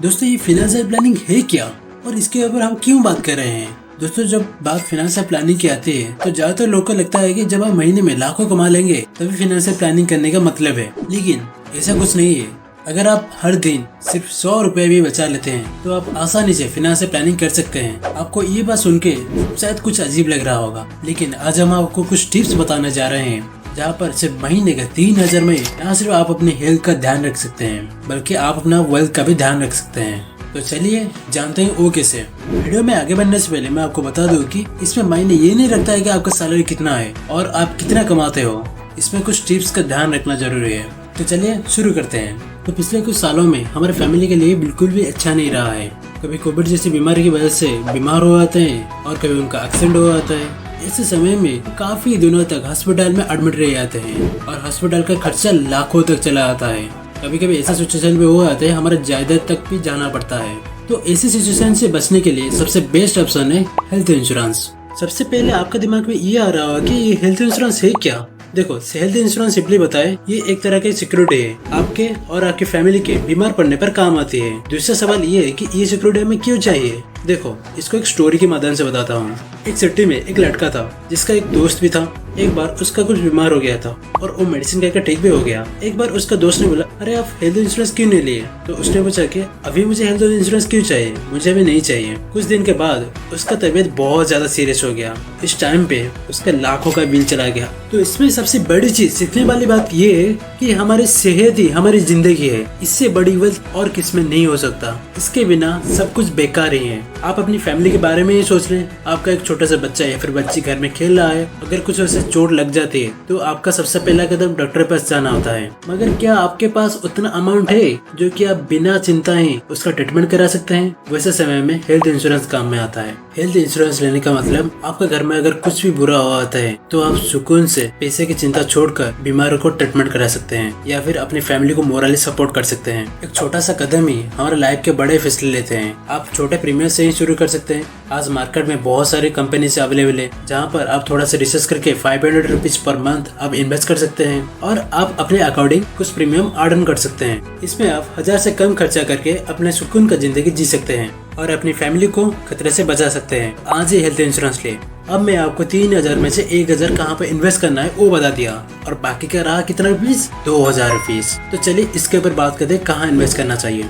दोस्तों ये financial planning है क्या और इसके ऊपर हम क्यों बात कर रहे हैं। दोस्तों जब बात फाइनेंशियल प्लानिंग की आती है तो ज्यादातर लोगों को लगता है कि जब आप महीने में लाखों कमा लेंगे तभी फाइनेंशियल प्लानिंग करने का मतलब है, लेकिन ऐसा कुछ नहीं है। अगर आप हर दिन सिर्फ 100 रुपए भी बचा लेते हैं तो आप आसानी से फाइनेंशियल प्लानिंग कर सकते हैं। आपको ये बात सुन के शायद कुछ अजीब लग रहा होगा, लेकिन आज हम आपको कुछ टिप्स बताने जा रहे हैं जहाँ पर सिर्फ महीने का 3000 में न सिर्फ आप अपने हेल्थ का ध्यान रख सकते हैं बल्कि आप अपना वेल्थ का भी ध्यान रख सकते हैं। तो चलिए जानते हैं वो कैसे। वीडियो में आगे बढ़ने से पहले मैं आपको बता दूं कि इसमें मायने ये नहीं रखता है कि आपका सैलरी कितना है और आप कितना कमाते हो। इसमें कुछ टिप्स का ध्यान रखना जरूरी है। तो चलिए शुरू करते हैं। तो पिछले कुछ सालों में हमारे फैमिली के लिए बिल्कुल भी अच्छा नहीं रहा है। कभी कोविड जैसी बीमारी की वजह से बीमार हो जाते हैं और कभी उनका एक्सीडेंट हो जाता है। ऐसे समय में काफी दिनों तक हॉस्पिटल में एडमिट रह जाते हैं और हॉस्पिटल का खर्चा लाखों तक चला जाता है। कभी कभी ऐसा सिचुएशन में हो जाता है हमारे जायदाद तक भी जाना पड़ता है। तो ऐसी सिचुएशन से बचने के लिए सबसे बेस्ट ऑप्शन है हेल्थ इंश्योरेंस। सबसे पहले आपका दिमाग में ये आ रहा होगा कि ये हेल्थ इंश्योरेंस है क्या। देखो, हेल्थ इंश्योरेंस सिंपली बताए ये एक तरह की सिक्योरिटी है, आपके और आपकी फैमिली के बीमार पड़ने पर काम आती है। दूसरा सवाल ये है कि ये सिक्योरिटी हमें क्यों चाहिए। देखो, इसको एक स्टोरी के माध्यम से बताता हूँ। एक सिटी में एक लड़का था जिसका एक दोस्त भी था। एक बार उसका कुछ बीमार हो गया था और वो मेडिसिन खाकर ठीक भी हो गया। एक बार उसका दोस्त ने बोला, अरे आप हेल्थ इंश्योरेंस क्यों नहीं लिए। तो उसने पूछा कि अभी मुझे हेल्थ इंश्योरेंस क्यों चाहिए, मुझे अभी नहीं चाहिए। कुछ दिन के बाद उसका तबीयत बहुत ज्यादा सीरियस हो गया। इस टाइम पे उसका लाखों का बिल चला गया। तो इसमें सबसे बड़ी चीज सीखने वाली बात ये है कि हमारी सेहत ही हमारी जिंदगी है। इससे बड़ी वेल्थ और किसमें नहीं हो सकता। इसके बिना सब कुछ बेकार ही है। आप अपनी फैमिली के बारे में ही सोच लें। आपका एक छोटा सा बच्चा या फिर बच्ची घर में खेल रहा है, अगर कुछ वैसे चोट लग जाती है तो आपका सबसे पहला कदम डॉक्टर के पास जाना होता है। मगर क्या आपके पास उतना अमाउंट है जो कि आप बिना चिंताएं उसका ट्रीटमेंट करा सकते हैं। वैसे समय में हेल्थ इंश्योरेंस काम में आता है। हेल्थ इंश्योरेंस लेने का मतलब आपका घर में अगर कुछ भी बुरा हुआ आता है तो आप सुकून से पैसे की चिंता छोड़कर बीमारों को ट्रीटमेंट करा सकते हैं या फिर अपनी फैमिली को मोरली सपोर्ट कर सकते हैं। एक छोटा सा कदम ही हमारे लाइफ के बड़े फैसले लेते हैं। आप छोटे प्रीमियम से ही शुरू कर सकते हैं। आज मार्केट में बहुत सारी कंपनी से अवेलेबल है जहाँ पर आप थोड़ा सा रिसर्च करके 500 रुपीज पर मंथ आप इन्वेस्ट कर सकते हैं और आप अपने अकॉर्डिंग कुछ प्रीमियम ऑर्डर कर सकते हैं। इसमें आप 1000 से कम खर्चा करके अपने सुकून का जिंदगी जी सकते हैं और अपनी फैमिली को खतरे से बचा सकते हैं। आज ही हेल्थ इंश्योरेंस ले। अब मैं आपको 3000 में से 1000 कहाँ पे इन्वेस्ट करना है वो बता दिया और बाकी का रहा कितना रुपीज, 2000 रुपीज। तो चलिए इसके ऊपर बात करते हैं कहाँ इन्वेस्ट करना चाहिए।